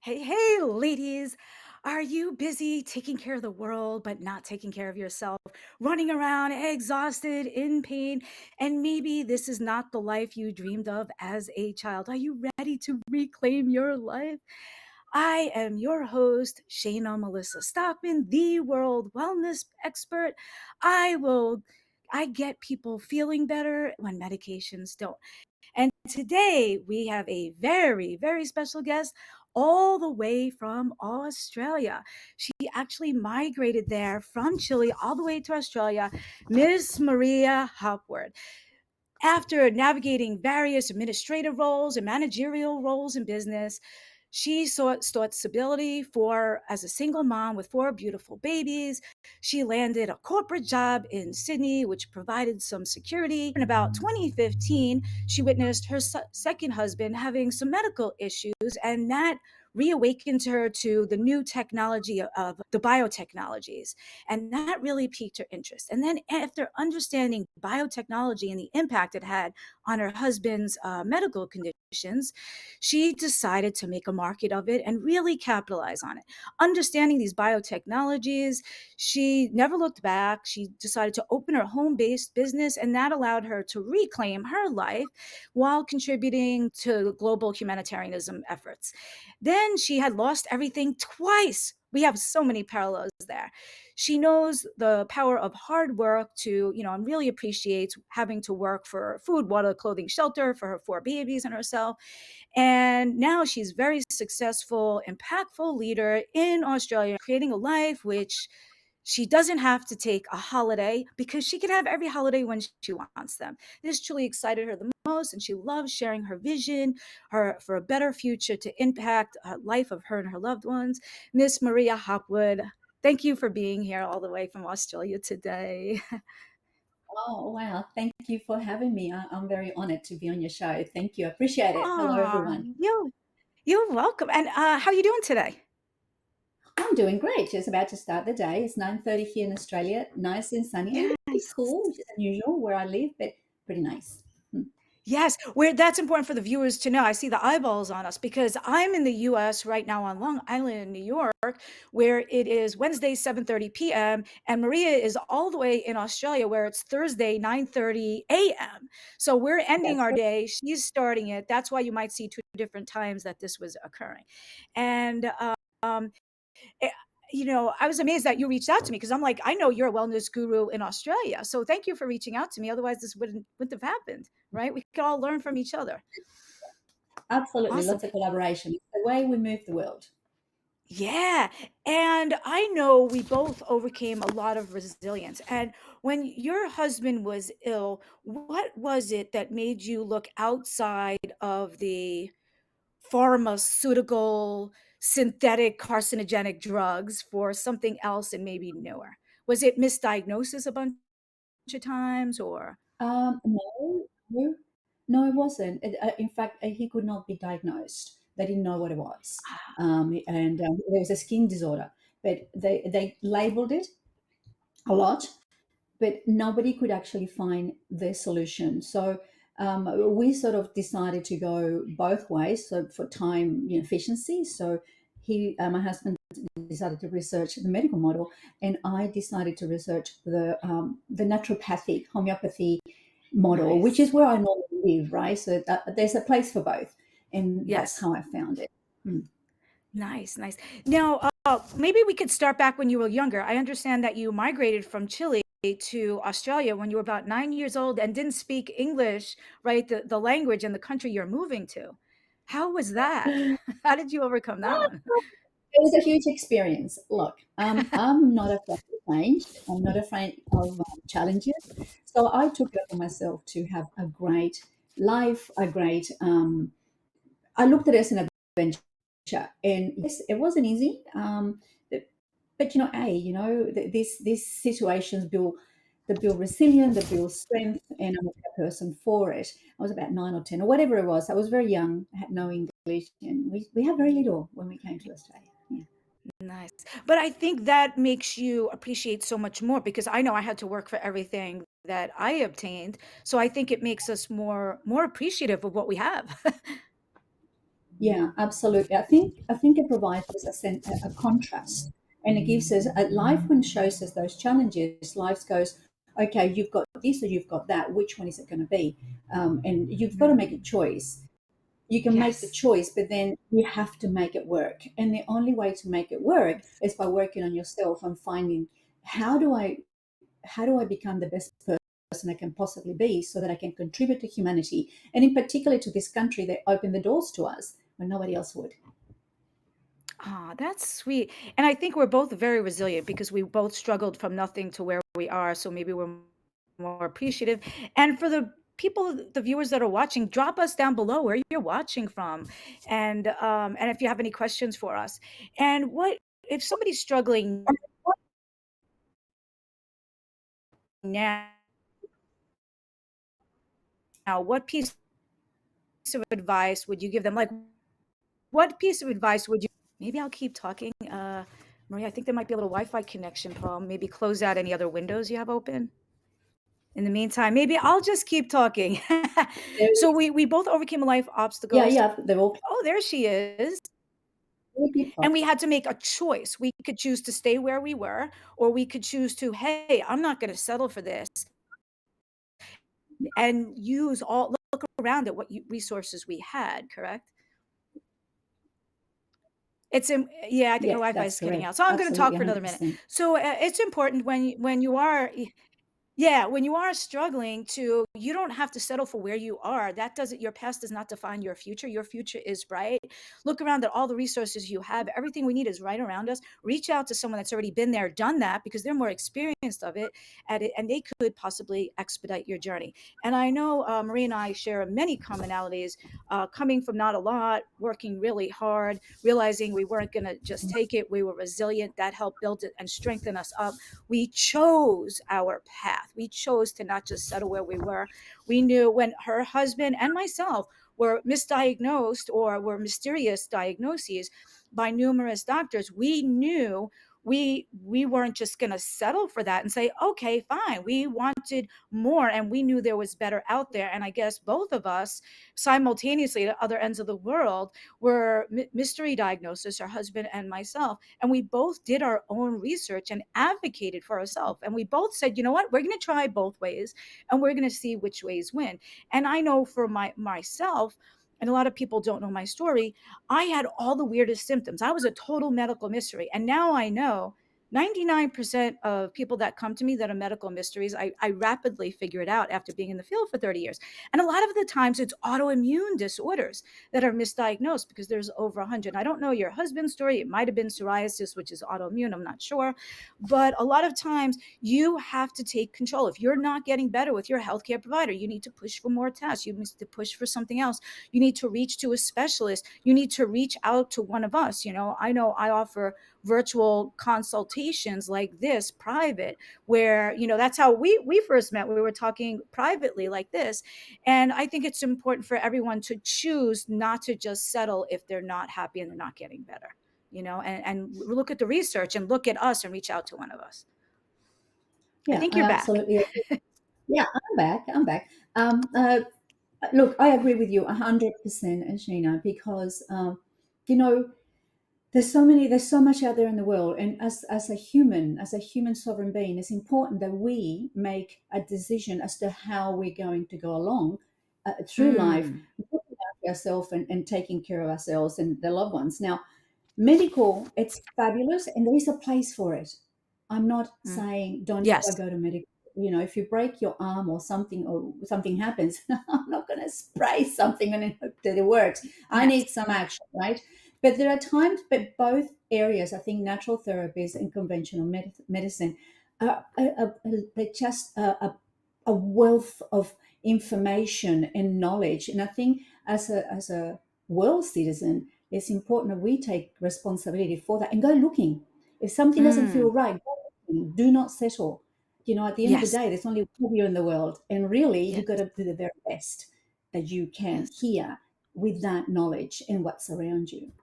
Hey, ladies. Are you busy taking care of the world, but not taking care of yourself? Running around exhausted, in pain, and maybe this is not the life you dreamed of as a child. Are you ready to reclaim your life? I am your host, Shayna Melissa Stockman, the world wellness expert. I will. I get people feeling better when medications don't. And today we have a very, very special guest all the way from Australia. She actually migrated there from Chile all the way to Australia, Miss Maria Hopwood. After navigating various administrative roles and managerial roles in business, she sought stability for as a single mom with four beautiful babies. She landed a corporate job in Sydney, which provided some security. In about 2015, she witnessed her second husband having some medical issues, and that reawakened her to the new technology of the biotechnologies. And that really piqued her interest. And then, after understanding biotechnology and the impact it had on her husband's medical conditions, she decided to make a market of it and really capitalize on it. Understanding these biotechnologies, she never looked back. She decided to open her home based business, and that allowed her to reclaim her life while contributing to global humanitarianism efforts. Then she had lost everything twice. We have so many parallels there. She knows the power of hard work and really appreciates having to work for food, water, clothing, shelter for her four babies and herself. And now she's very successful, impactful leader in Australia, creating a life which she doesn't have to take a holiday because she can have every holiday when she wants them. This truly excited her the most, and she loves sharing her vision her for a better future to impact the life of her and her loved ones. Miss Maria Hopwood, thank you for being here all the way from Australia today. Oh, wow. Thank you for having me. I'm very honored to be on your show. Thank you. I appreciate it. Hello, Aw, everyone. you're welcome. And how are you doing today? I'm doing great. Just about to start the day. It's 9:30 here in Australia. Nice and sunny. A little bit Yes. cool, which is unusual where I live, but pretty nice. Hmm. Yes, where that's important for the viewers to know. I see the eyeballs on us because I'm in the US right now on Long Island, New York, where it is Wednesday 7:30 p.m. and Maria is all the way in Australia where it's Thursday 9:30 a.m. So we're ending That's our correct. day, she's starting it. That's why you might see two different times that this was occurring. And um eh, I was amazed that you reached out to me because I'm like, I know you're a wellness guru in Australia. So thank you for reaching out to me. Otherwise, this wouldn't have happened, right? We could all learn from each other. Absolutely. Awesome. Lots of collaboration. It's the way we move the world. Yeah. And I know we both overcame a lot of resilience. And when your husband was ill, what was it that made you look outside of the pharmaceutical, synthetic carcinogenic drugs for something else and maybe newer? Was it misdiagnosis a bunch of times or? No, no, it wasn't. In fact, he could not be diagnosed. They didn't know what it was. And there was a skin disorder, but they labeled it a lot, but nobody could actually find the solution. So we sort of decided to go both ways. So for time, efficiency. So my husband decided to research the medical model, and I decided to research the naturopathic homeopathy model, which Nice. is where I normally live, right? So there's a place for both, and that's Yes. how I found it. Mm. Nice, nice. Now, maybe we could start back when you were younger. I understand that you migrated from Chile to Australia when you were about 9 years old and didn't speak English, right? The language and the country you're moving to. How was that? How did you overcome that one? It was a huge experience. Look, I'm not afraid of change. I'm not afraid of challenges. So I took it upon myself to have a great life, a great. I looked at it as an adventure, and yes, it wasn't easy. But these situations build resilience, they build strength, and I'm a better person for it. I was about 9 or 10 or whatever it was. I was very young, had no English, and we had very little when we came to Australia. Yeah. Nice. But I think that makes you appreciate so much more because I know I had to work for everything that I obtained. So I think it makes us more appreciative of what we have. Yeah, absolutely. I think it provides us a contrast, and it gives us a life when shows us those challenges. Life goes, okay, you've got this or you've got that. Which one is it going to be? And you've got to make a Mm, choice. You can make the yes. choice, but then you have to make it work. And the only way to make it work Yes. is by working on yourself and finding how do I how do I become the best person I can possibly be so that I can contribute to humanity and in particular to this country that opened the doors to us when nobody else would. Ah, that's sweet. And I think we're both very resilient because we both struggled from nothing to where we are. So maybe we're more appreciative. And for the people, the viewers that are watching, drop us down below where you're watching from, and if you have any questions for us. And what if somebody's struggling now? What piece of advice would you give them? Like, what piece of advice would you? Maybe I'll keep talking. Maria, I think there might be a little Wi-Fi connection problem. Maybe close out any other windows you have open. In the meantime, maybe I'll just keep talking. So we both overcame life Yeah, obstacles. yeah, they're all Oh, there she is. we keep And we talking. had to make a choice. We could choose to stay where we were, or we could choose to, hey, I'm not going to settle for this, and use all look around at what resources we had. Correct? Yeah. I think her Yes, Wi-Fi that's is cutting correct. out, so I'm going to Absolutely, talk for another minute. 100%. So it's important when you are yeah, when you are struggling to you don't have to settle for where you are. That doesn't your past does not define your future. Your future is bright. Look around at all the resources you have. Everything we need is right around us. Reach out to someone that's already been there, done that because they're more experienced of it at it and they could possibly expedite your journey. And I know Marie and I share many commonalities coming from not a lot, working really hard, realizing we weren't going to just take it. We were resilient. That helped build it and strengthen us up. We chose our path. We chose to not just settle where we were. We knew when her husband and myself were misdiagnosed or were mysterious diagnoses by numerous doctors, we knew we weren't just going to settle for that and say okay fine. We wanted more and we knew there was better out there. And I guess both of us simultaneously at other ends of the world were mystery diagnosis, her husband and myself, and we both did our own research and advocated for ourselves. And we both said, you know what, we're going to try both ways and we're going to see which ways win. And I know for myself, and a lot of people don't know my story, I had all the weirdest symptoms. I was a total medical mystery. And now I know 99% of people that come to me that are medical mysteries, I rapidly figure it out after being in the field for 30 years. And a lot of the times it's autoimmune disorders that are misdiagnosed because there's over 100. I don't know your husband's story. It might have been psoriasis, which is autoimmune. I'm not sure. But a lot of times you have to take control. If you're not getting better with your healthcare provider, you need to push for more tests. You need to push for something else. You need to reach to a specialist. You need to reach out to one of us. I know I offer virtual consultations like this private where that's how we first met. We were talking privately like this. And I think it's important for everyone to choose not to just settle if they're not happy and they're not getting better, and look at the research and look at us and reach out to one of us. I Yeah, think I you're back. absolutely agree. Yeah, I'm back. I'm back. Look, I agree with you 100%, Sheena, because you know there's so much out there in the world, and as a human sovereign being, it's important that we make a decision as to how we're going to go along through life, Mm, looking after ourselves and taking care of ourselves and their loved ones. Now, medical, it's fabulous, and there is a place for it. I'm not mm. saying don't ever Yes. go to medical. If you break your arm or something happens, I'm not going to spray something and hope that it works. I Yes. need some action, right? But there are times, but both areas, I think natural therapies and conventional medicine, they're just a wealth of information and knowledge. And I think as a world citizen, it's important that we take responsibility for that and go looking. If something doesn't feel Mm, right, go looking. Do not settle. At the end of the yes. day, there's only one of you in the world, and really, you got Yes. to do the very best that you can Yes. here with that knowledge and what's around you.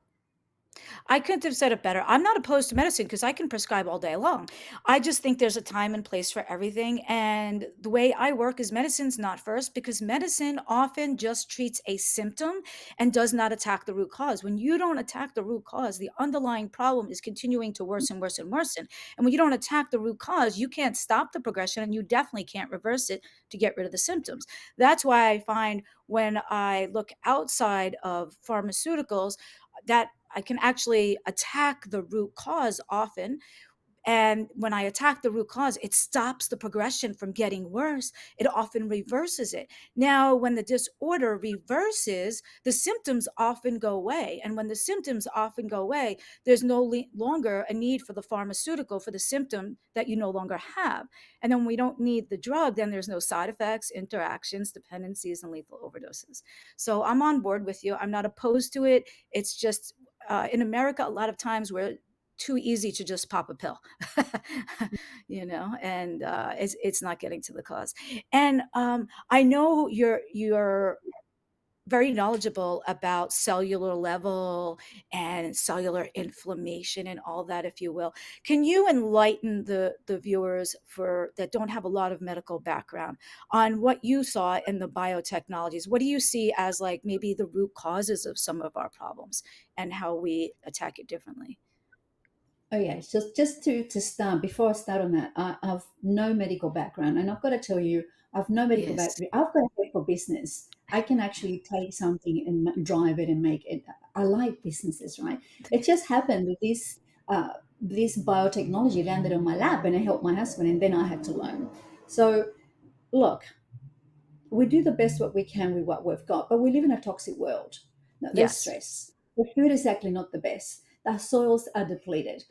I couldn't have said it better. I'm not opposed to medicine because I can prescribe all day long. I just think there's a time and place for everything. And the way I work is medicine's not first because medicine often just treats a symptom and does not attack the root cause. When you don't attack the root cause, the underlying problem is continuing to worsen, worsen, worsen. And when you don't attack the root cause, you can't stop the progression and you definitely can't reverse it to get rid of the symptoms. That's why I find when I look outside of pharmaceuticals, that I can actually attack the root cause often, and when I attack the root cause, it stops the progression from getting worse. It often reverses it. Now, when the disorder reverses, the symptoms often go away. And when the symptoms often go away, there's longer a need for the pharmaceutical for the symptom that you no longer have. And then when we don't need the drug, then there's no side effects, interactions, dependencies, and lethal overdoses. So I'm on board with you. I'm not opposed to it. It's just in America, a lot of times we're too easy to just pop a pill, and it's not getting to the cause. And I know you're very knowledgeable about cellular level and cellular inflammation and all that, if you will. Can you enlighten the viewers for that don't have a lot of medical background on what you saw in the biotechnologies? What do you see as like maybe the root causes of some of our problems and how we attack it differently? Oh yeah, just to start, before I start on that, I've no medical background, and I've got to tell you, I've no medical Yes. background. I've got a head for business. I can actually take something and drive it and make it. I like businesses, right? It just happened that this biotechnology landed on my lap, and I helped my husband, and then I had to learn. So look, we do the best what we can with what we've got, but we live in a toxic world. No, there's Yes. stress. The food is actually not the best. The soils are depleted.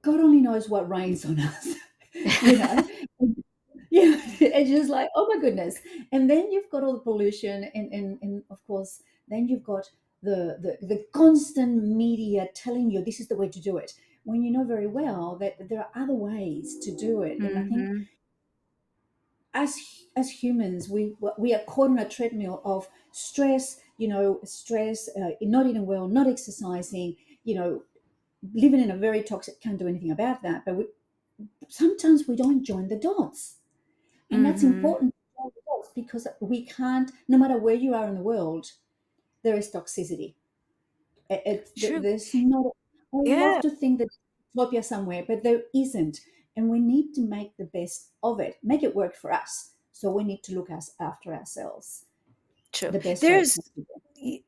God only knows what rains on us, you know. Yeah, it's just like, oh my goodness. And then you've got all the pollution, and of course, then you've got the constant media telling you this is the way to do it, when you know very well that there are other ways to do it. And I think Mhm. as humans, we are caught on a treadmill of stress, stress, not eating well, not exercising, living in a very toxic, can't do anything about that. But sometimes we don't join the dots. And that's Mhm. important to join the dots, because we can't, no matter where you are in the world, there is toxicity. True. There's not, I love Yeah, to think that utopia somewhere, but there isn't. And we need to make the best of it, make it work for us. So we need to look after ourselves true. the best way There's possible.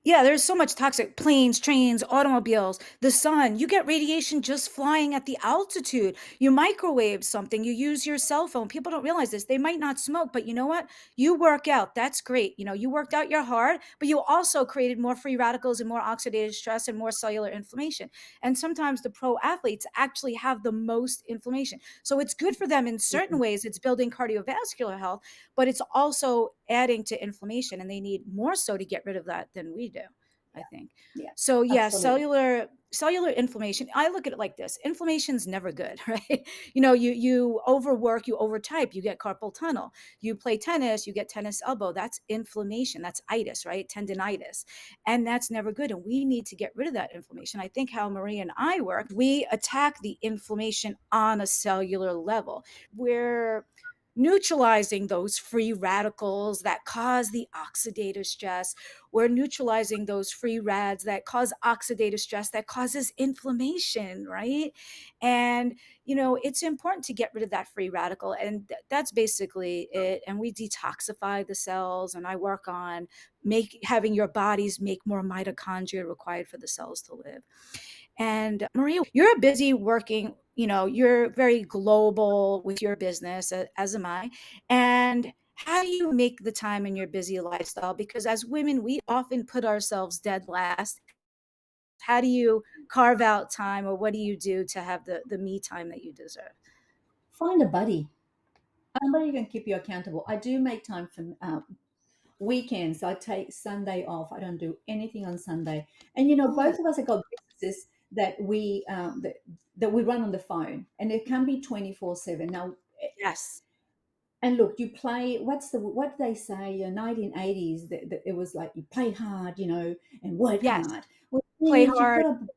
yeah, there's so much toxic planes, trains, automobiles, the sun. You get radiation just flying at the altitude. You microwave something, you use your cell phone. People don't realize this. They might not smoke, but you know what? You work out. That's great. You worked out your heart, but you also created more free radicals and more oxidative stress and more cellular inflammation. And sometimes the pro athletes actually have the most inflammation. So it's good for them in certain ways. It's building cardiovascular health, but it's also adding to inflammation, and they need more so to get rid of that than we do, I think. Yeah, So yeah, absolutely. cellular inflammation, I look at it like this: inflammation's never good. Right? You overwork, you overtype, you get carpal tunnel. You play tennis, you get tennis elbow. That's inflammation. That's itis, right? Tendinitis. And that's never good, and we need to get rid of that inflammation. I think how Maria and I work, we attack the inflammation on a cellular level. We're neutralizing those free radicals that cause the oxidative stress. We're neutralizing those free rads that cause oxidative stress that causes inflammation, right? And it's important to get rid of that free radical, and that's basically it. And we detoxify the cells, and I work on make having your bodies make more mitochondria required for the cells to live. And Maria, you're busy working, you're very global with your business, as am I. And how do you make the time in your busy lifestyle? Because as women, we often put ourselves dead last. How do you carve out time, or what do you do to have the me time that you deserve? Find a buddy. Somebody who can keep you accountable. I do make time for weekends. I take Sunday off. I don't do anything on Sunday. And Oh, both of us have got businesses that we run on the phone, and it can be 24/7. Now, yes. and look, you play. What they say? 1980s. That it was like you play hard, and work Yes. hard. Well, the thing Play is, you've got hard. to.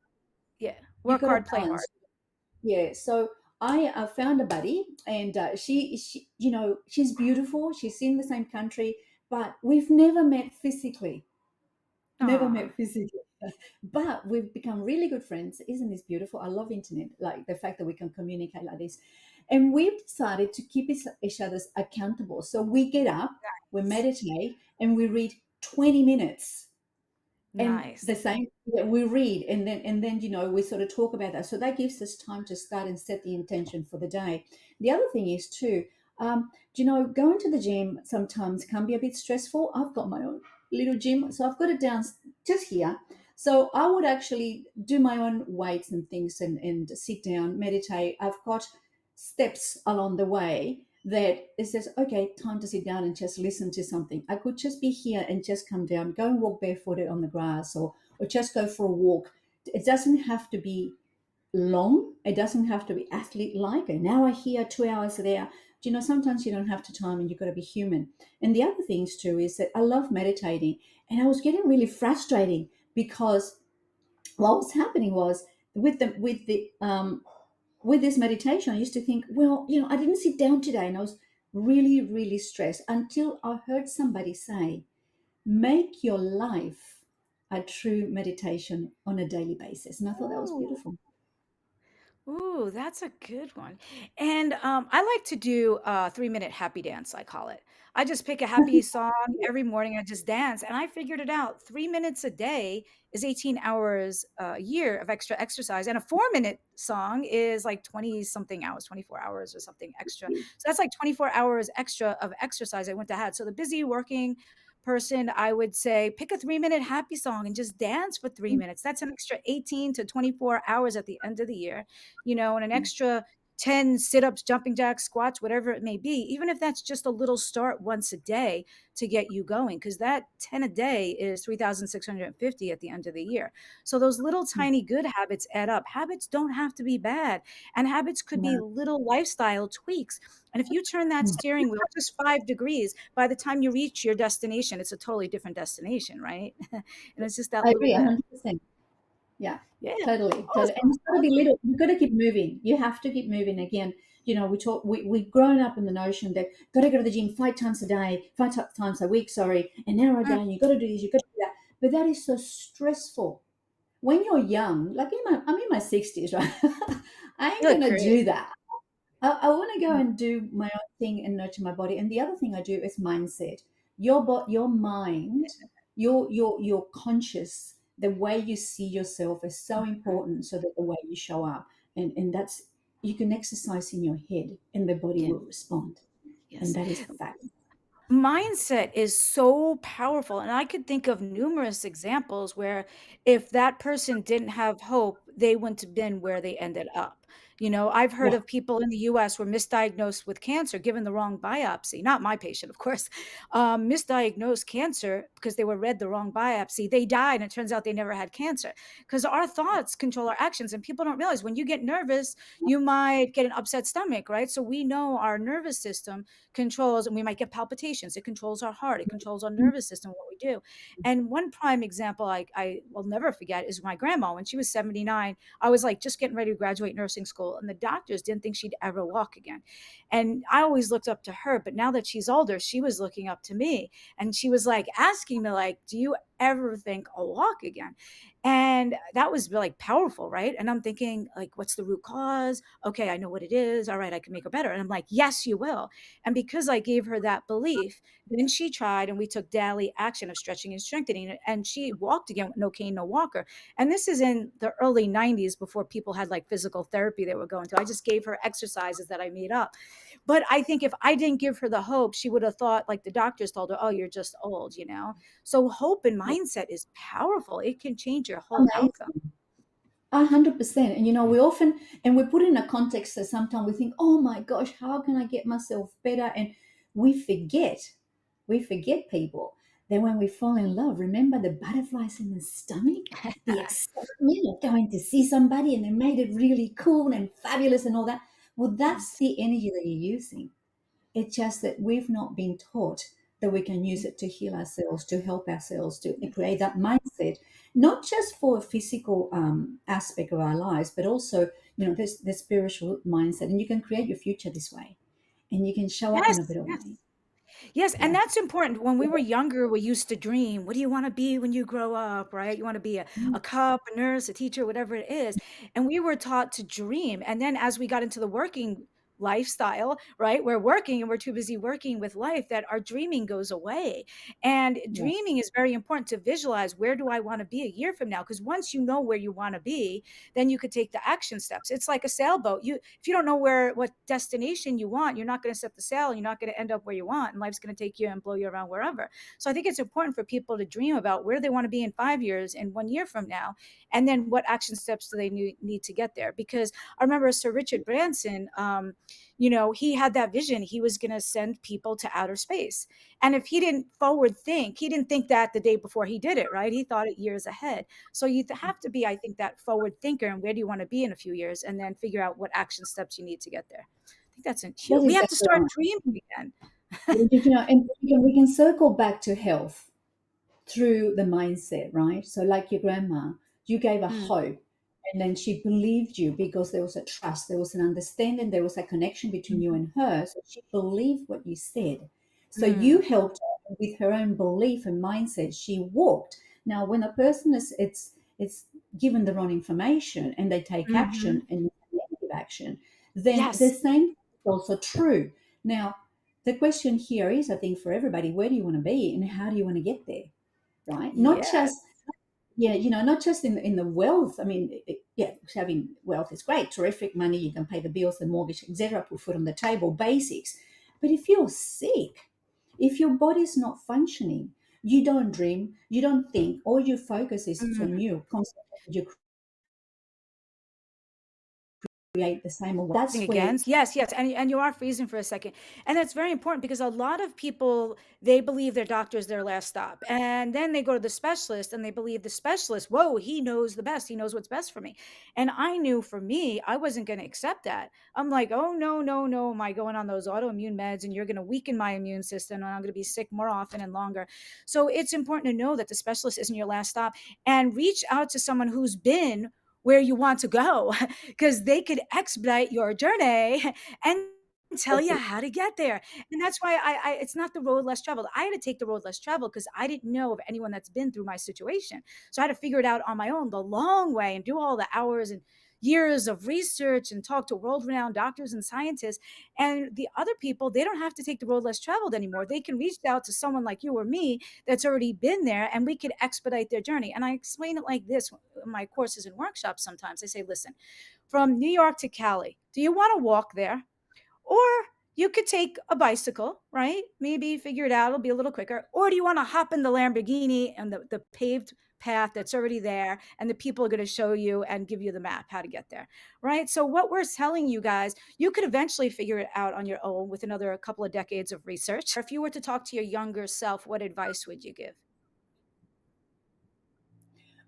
Yeah. You've Work got to hard, play hard. balance. Yeah. So I found a buddy, and she, she's beautiful. She's in the same country, but we've never met physically. Never Aw, met physically, but we've become really good friends. Isn't this beautiful? I love internet, like the fact that we can communicate like this. And we've decided to keep each other's accountable. So we get up, we nice. meditate, and we read 20 minutes, and Nice. the same, yeah, we read, and then we sort of talk about that, so that gives us time to start and set the intention for the day. The other thing is too, going to the gym sometimes can be a bit stressful. I've got my own little gym, so I've got it down just here. So I would actually do my own weights and things, and sit down, meditate. I've got steps along the way that it says, okay, time to sit down and just listen to something. I could just be here and just come down, go and walk barefooted on the grass, or just go for a walk. It doesn't have to be long. It doesn't have to be athlete like an hour here, 2 hours there. Sometimes you don't have to time, and you've got to be human. And the other things too is that I love meditating, and I was getting really frustrating because what was happening was with this meditation, I used to think, well, I didn't sit down today, and I was really, really stressed until I heard somebody say, make your life a true meditation on a daily basis. And I thought that was Ooh. beautiful. Ooh, that's a good one. And I like to do a 3-minute happy dance, I call it. I just pick a happy song every morning. I just dance, and I figured it out. 3 minutes a day is 18 hours a year of extra exercise, and a 4-minute song is like 20 something hours, 24 hours or something extra. So that's like 24 hours extra of exercise I went to had. So the busy working person, I would say pick a 3-minute happy song and just dance for 3 minutes. That's an extra 18 to 24 hours at the end of the year, and an extra 10 sit-ups, jumping jacks, squats, whatever it may be, even if that's just a little start once a day to get you going, because that 10 a day is 3,650 at the end of the year. So those little tiny good habits add up. Habits don't have to be bad, and habits could be No. little lifestyle tweaks. And if you turn that steering wheel just 5 degrees, by the time you reach your destination, it's a totally different destination, right? And it's just that I little agree bit. 100%. Yeah, Yeah. totally, totally. And Awesome. it's got to be little. You've got to keep moving. You have to keep moving. Again, we've grown up in the notion that got to go to the gym 5 times a day, times a week, sorry, an hour a Mm, day, and you've got to do this, you've got to do that. But that is so stressful. When you're young, like I'm in my 60s, right? I ain't you look gonna great. do that. I want to go Mm, and do my own thing and nurture my body. And the other thing I do is mindset. Your mind, your conscious, the way you see yourself is so mm, important. So that the way you show up, and that's, you can exercise in your head, and the body yeah. will respond. And Yes. that is the fact. Mindset is so powerful, and I could think of numerous examples where if that person didn't have hope, they wouldn't have been where they ended up. I've heard Yeah. of people in the US were misdiagnosed with cancer, given the wrong biopsy. Not my patient, of course. Misdiagnosed cancer because they were read the wrong biopsy. They died, and it turns out they never had cancer. Because our thoughts control our actions, and people don't realize when you get nervous, you might get an upset stomach, right? So we know our nervous system controls, and we might get palpitations. It controls our heart. It controls our nervous system, what we do. And one prime example I will never forget is my grandma. When she was 79, I was like just getting ready to graduate nursing school, and the doctors didn't think she'd ever walk again. And I always looked up to her, but now that she's older, she was looking up to me. And she was like asking me, like, do you ever think I'll walk again? And that was like powerful, right? And I'm thinking, like, what's the root cause? Okay, I know what it is. All right, I can make her better. And I'm like, yes, you will. And because I gave her that belief, then she tried, and we took daily action of stretching and strengthening. And she walked again with no cane, no walker. And this is in the early 90s before people had like physical therapy they were going to. I just gave her exercises that I made up. But I think if I didn't give her the hope, she would have thought, like the doctors told her, oh, you're just old. So hope and mindset is powerful. It can change your whole outcome. Amazing. 100%. And we often, and we put it in a context that sometimes we think, oh my gosh, how can I get myself better? And we forget people that when we fall in love, remember the butterflies in the stomach, the excitement of going to see somebody, and they made it really cool and fabulous and all that. Well, that's Yes. the energy that you're using. It's just that we've not been taught that we can use it to heal ourselves, to help ourselves, to create that mindset, not just for a physical aspect of our lives, but also, this the spiritual mindset. And you can create your future this way, and you can show up in a Yes, better way. yes. Yes, and Yeah. that's important. When we were younger, we used to dream. What do you want to be when you grow up, right? You want to be a cop, a nurse, a teacher, whatever it is. And we were taught to dream. And then as we got into the working lifestyle, right? We're working and we're too busy working with life that our dreaming goes away. And Yeah. dreaming is very important to visualize, where do I want to be a year from now? Because once you know where you want to be, then you could take the action steps. It's like a sailboat. If you don't know what destination you want, you're not going to set the sail, and you're not going to end up where you want, and life's going to take you and blow you around wherever. So I think it's important for people to dream about where they want to be in 5 years and 1 year from now, and then what action steps do they need to get there. Because I remember Sir Richard Branson, he had that vision. He was going to send people to outer space. And if he didn't forward think, he didn't think that the day before he did it, right? He thought it years ahead. So you have to be, I think, that forward thinker, and where do you want to be in a few years, and then figure out what action steps you need to get there. I think that's huge. That's We have to exactly start right. dreaming again. And we can circle back to health through the mindset, right? So, like your grandma, you gave a Mm, hope, and then she believed you because there was a trust, there was an understanding, there was a connection between you mhm, and her. So she believed what you said. So you mm, helped her with her own belief and mindset. She walked. Now, when a person it's given the wrong information and they take mhm. action and negative action, then the Yes. same is also true. Now, the question here is, I think, for everybody, where do you want to be and how do you want to get there? Right? Not Yes. just, yeah, not just in the wealth. I mean, yeah, having wealth is great, terrific money. You can pay the bills, the mortgage, etc. Put food on the table, basics. But if you're sick, if your body's not functioning, you don't dream, you don't think. All your focus is Mm. on you. Constantly, you create the same. That's where. Against, yes, yes, and you are freezing for a second, and that's very important because a lot of people, they believe their doctor is their last stop, and then they go to the specialist and they believe the specialist, whoa, he knows the best, he knows what's best for me. And I knew, for me, I wasn't going to accept that. I'm like, oh, no, no, no, am I going on those autoimmune meds, and you're going to weaken my immune system, and I'm going to be sick more often and longer. So it's important to know that the specialist isn't your last stop, and reach out to someone who's been where you want to go, because they could expedite your journey and tell you how to get there. And that's why it's not the road less traveled. I had to take the road less traveled because I didn't know of anyone that's been through my situation. So I had to figure it out on my own the long way and do all the hours and years of research and talk to world renowned doctors and scientists. And the other people, they don't have to take the road less traveled anymore. They can reach out to someone like you or me that's already been there, and we could expedite their journey. And I explain it like this in my courses and workshops sometimes. I say, listen, from New York to Cali, do you want to walk there? Or you could take a bicycle, right? Maybe figure it out, it'll be a little quicker. Or do you want to hop in the Lamborghini and the paved path that's already there, and the people are going to show you and give you the map how to get there, right? So what we're telling you guys, you could eventually figure it out on your own with another couple of decades of research. If you were to talk to your younger self, what advice would you give?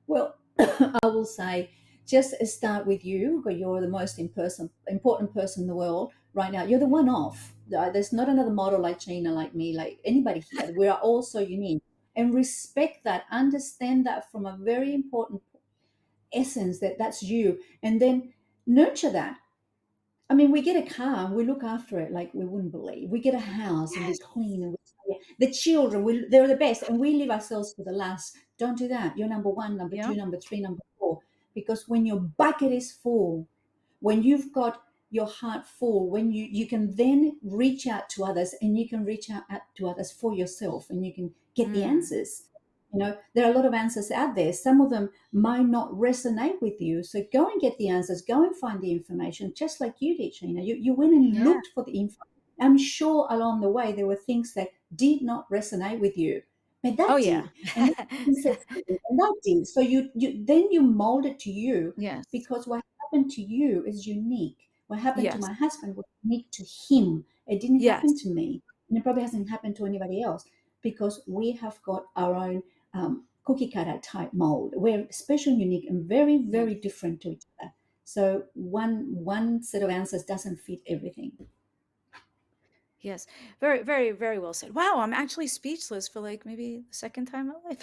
Well, I will say, just start with you, because you're the most important person in the world right now. You're the one off. There's not another model like China, like me, like anybody here. We are all so unique. And respect that, understand that from a very important essence, that that's you. And then nurture that. I mean, we get a car and we look after it like we wouldn't believe. We get a house and we Yes. clean and yeah. The children, they're the best, and we leave ourselves for the last. Don't do that. You're number one, number Yeah. two, number three, number four. Because when your bucket is full, when you've got your heart full, when you can then reach out to others, and you can reach out to others for yourself, and you can get the Mm. answers. There are a lot of answers out there. Some of them might not resonate with you. So go and get the answers, go and find the information, just like you did, Sheena. You went and Yeah. looked for the info. I'm sure along the way there were things that did not resonate with you, but Oh, that yeah. did. And then you said something, and that did. So you mold it to you, Yes. because what happened to you is unique. What happened to Yes. my husband was unique to him. It didn't happen Yes. to me. And it probably hasn't happened to anybody else, because we have got our own cookie cutter type mold. We're special, unique, and very, very Yes. different to each other. So one set of answers doesn't fit everything. Yes. Very, very, very well said. Wow, I'm actually speechless for like maybe the second time in my life.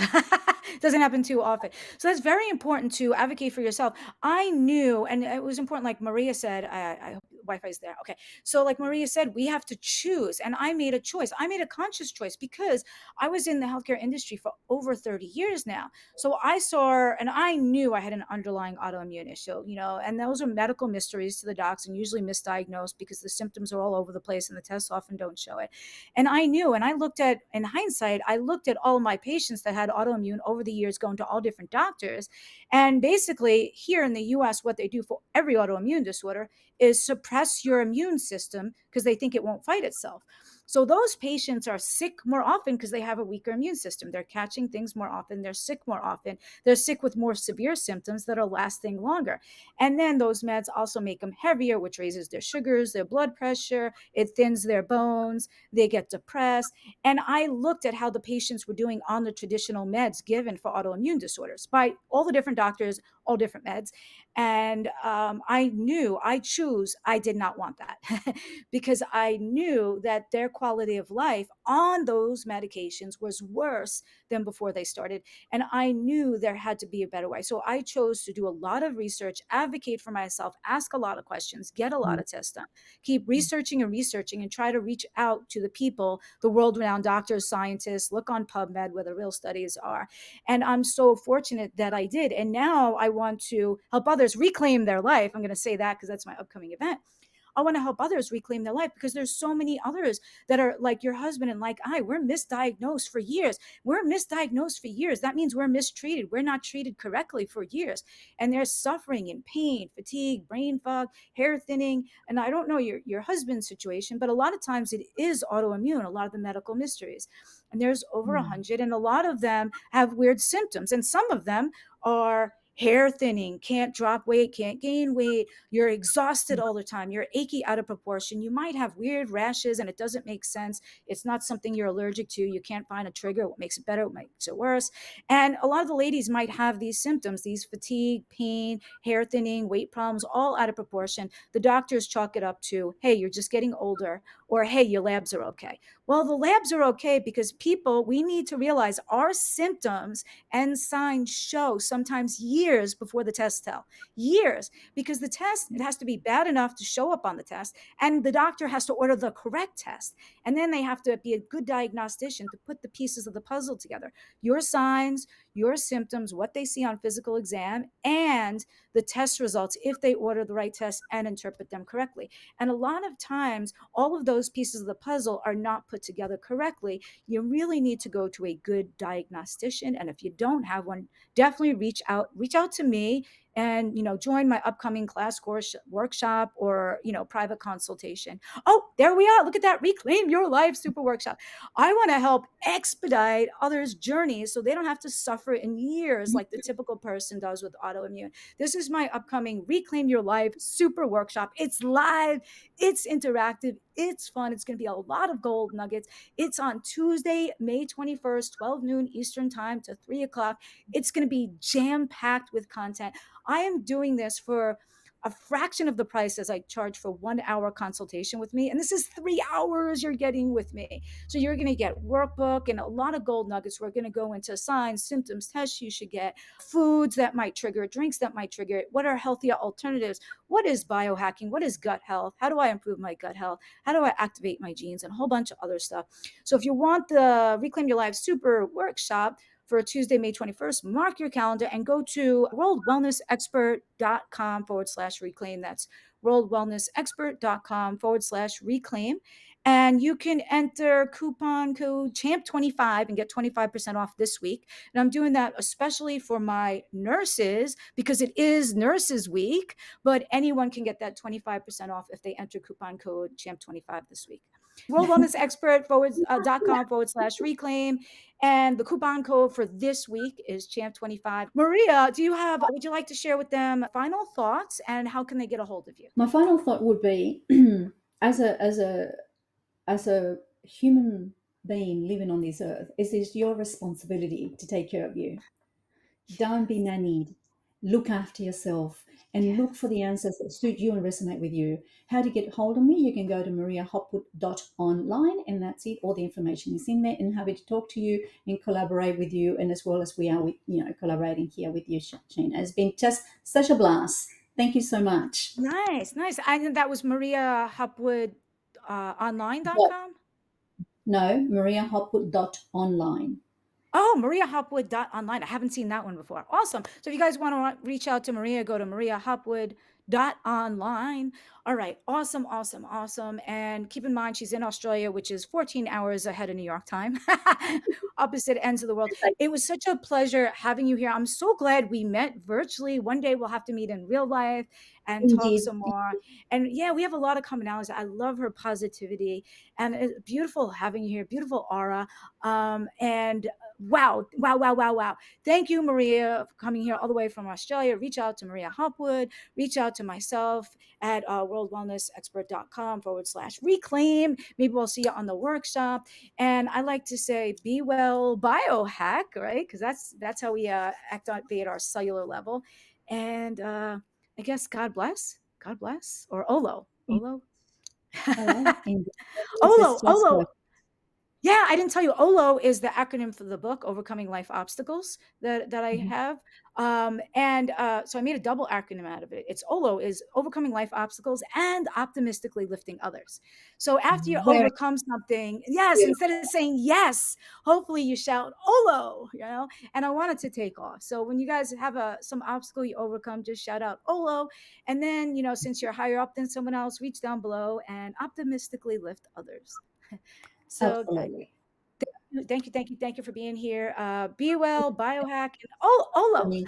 Doesn't happen too often. So that's very important to advocate for yourself. I knew, and it was important, like Maria said, I hope Wi-Fi is there. Okay. So like Maria said, we have to choose. And I made a choice. I made a conscious choice because I was in the healthcare industry for over 30 years now. So I saw, and I knew I had an underlying autoimmune issue, and those are medical mysteries to the docs and usually misdiagnosed because the symptoms are all over the place and the tests often don't show it. And I knew, and I looked at, in hindsight, I looked at all my patients that had autoimmune over the years going to all different doctors. And basically, here in the US, what they do for every autoimmune disorder is suppress your immune system because they think it won't fight itself. So those patients are sick more often because they have a weaker immune system. They're catching things more often. They're sick more often. They're sick with more severe symptoms that are lasting longer. And then those meds also make them heavier, which raises their sugars, their blood pressure. It thins their bones. They get depressed. And I looked at how the patients were doing on the traditional meds given for autoimmune disorders by all the different doctors, all different meds. And I knew, I did not want that because I knew that their quality of life on those medications was worse than before they started. And I knew there had to be a better way. So I chose to do a lot of research, advocate for myself, ask a lot of questions, get a lot Mm, of tests done, keep researching and researching, and try to reach out to the people, the world renowned doctors, scientists, look on PubMed where the real studies are. And I'm so fortunate that I did. And now I want to help others reclaim their life. I'm going to say that because that's my upcoming event. I want to help others reclaim their life because there's so many others that are like your husband and like we're misdiagnosed for years. We're misdiagnosed for years. That means we're mistreated. We're not treated correctly for years. And they're suffering in pain, fatigue, brain fog, hair thinning. And I don't know your husband's situation, but a lot of times it is autoimmune, a lot of the medical mysteries. And there's over a mm, hundred, and a lot of them have weird symptoms. And some of them are hair thinning, can't drop weight, can't gain weight, you're exhausted mm, all the time, you're achy out of proportion, you might have weird rashes and it doesn't make sense. It's not something you're allergic to. You can't find a trigger. What makes it better? What makes it worse? And a lot of the ladies might have these symptoms, these fatigue, pain, hair thinning, weight problems, all out of proportion. The doctors chalk it up to, hey, you're just getting older, or hey, your labs are okay. Well, the labs are okay because people, we need to realize our symptoms and signs show sometimes years before the tests tell. Years, because the test, it has to be bad enough to show up on the test, and the doctor has to order the correct test. And then they have to be a good diagnostician to put the pieces of the puzzle together. Your signs, your symptoms, what they see on physical exam, and the test results if they order the right tests and interpret them correctly. And a lot of times, all of those pieces of the puzzle are not put together correctly. You really need to go to a good diagnostician. And if you don't have one, definitely reach out to me and join my upcoming class course workshop or private consultation. Oh, there we are. Look at that. Reclaim your life super workshop. I want to help expedite others journeys so they don't have to suffer in years mm. like the typical person does with autoimmune. This is my upcoming Reclaim Your Life super workshop. It's live, it's interactive, it's fun. It's going to be a lot of gold nuggets. It's on Tuesday, May 21st, 12 noon Eastern time to 3 o'clock. It's going to be jam packed with content. I am doing this for a fraction of the price as I charge for 1 hour consultation with me. And this is 3 hours you're getting with me. So you're going to get workbook and a lot of gold nuggets. We're going to go into signs, symptoms, tests you should get, foods that might trigger it, drinks that might trigger it. What are healthier alternatives? What is biohacking? What is gut health? How do I improve my gut health? How do I activate my genes? And a whole bunch of other stuff. So if you want the Reclaim Your Life Super Workshop, for Tuesday, May 21st, mark your calendar and go to worldwellnessexpert.com/reclaim. That's worldwellnessexpert.com/reclaim. And you can enter coupon code CHAMP25 and get 25% off this week. And I'm doing that especially for my nurses because it is Nurses Week, but anyone can get that 25% off if they enter coupon code CHAMP25 this week. Worldwellnessexpert.com/reclaim. And the coupon code for this week is CHAMP25. Maria, would you like to share with them final thoughts and how can they get a hold of you? My final thought would be, as a human being living on this earth, is it your responsibility to take care of you. Don't be nannied. look after yourself, and look for Yes. the answers that suit you and resonate with you. How to get hold of me? You can go to mariahopwood.online, and that's it. All the information is in there, and happy to talk to you and collaborate with you, and as well as we are with collaborating here with you, Shayna. It's been just such a blast. Thank you so much. Nice, nice. And that was Maria Hopwood, Dot, online.com? no, mariahopwood.online. Oh, Maria Hopwood dot online. I haven't seen that one before. Awesome. So if you guys want to reach out to Maria, go to Maria Hopwood dot online. All right. Awesome, awesome, awesome. And keep in mind, she's in Australia, which is 14 hours ahead of New York time, opposite ends of the world. It was such a pleasure having you here. I'm so glad we met virtually. One day we'll have to meet in real life and talk Indeed. some more. And yeah, we have a lot of commonalities. I love her positivity, and it's beautiful having you here. Beautiful aura. And wow, wow, wow, wow, wow. Thank you, Maria, for coming here all the way from Australia. Reach out to Maria Hopwood. Reach out to myself at worldwellnessexpert.com/reclaim. Maybe we'll see you on the workshop. And I like to say, be well, biohack, right? Because that's how we activate our cellular level. And I guess God bless, or Olo, Olo, Hello. Indeed. Olo, It's just Olo. Yeah, I didn't tell you. OLO is the acronym for the book, Overcoming Life Obstacles, that I mhm. have. And so I made a double acronym out of it. It's OLO is Overcoming Life Obstacles and Optimistically Lifting Others. So after you Very overcome something, yes, instead beautiful. of saying yes, hopefully you shout OLO, and I want it to take off. So when you guys have some obstacle you overcome, just shout out OLO. And then, since you're higher up than someone else, reach down below and optimistically lift others. So Absolutely. thank you, thank you, thank you for being here. Be well, biohack, and oh, Olo. I mean,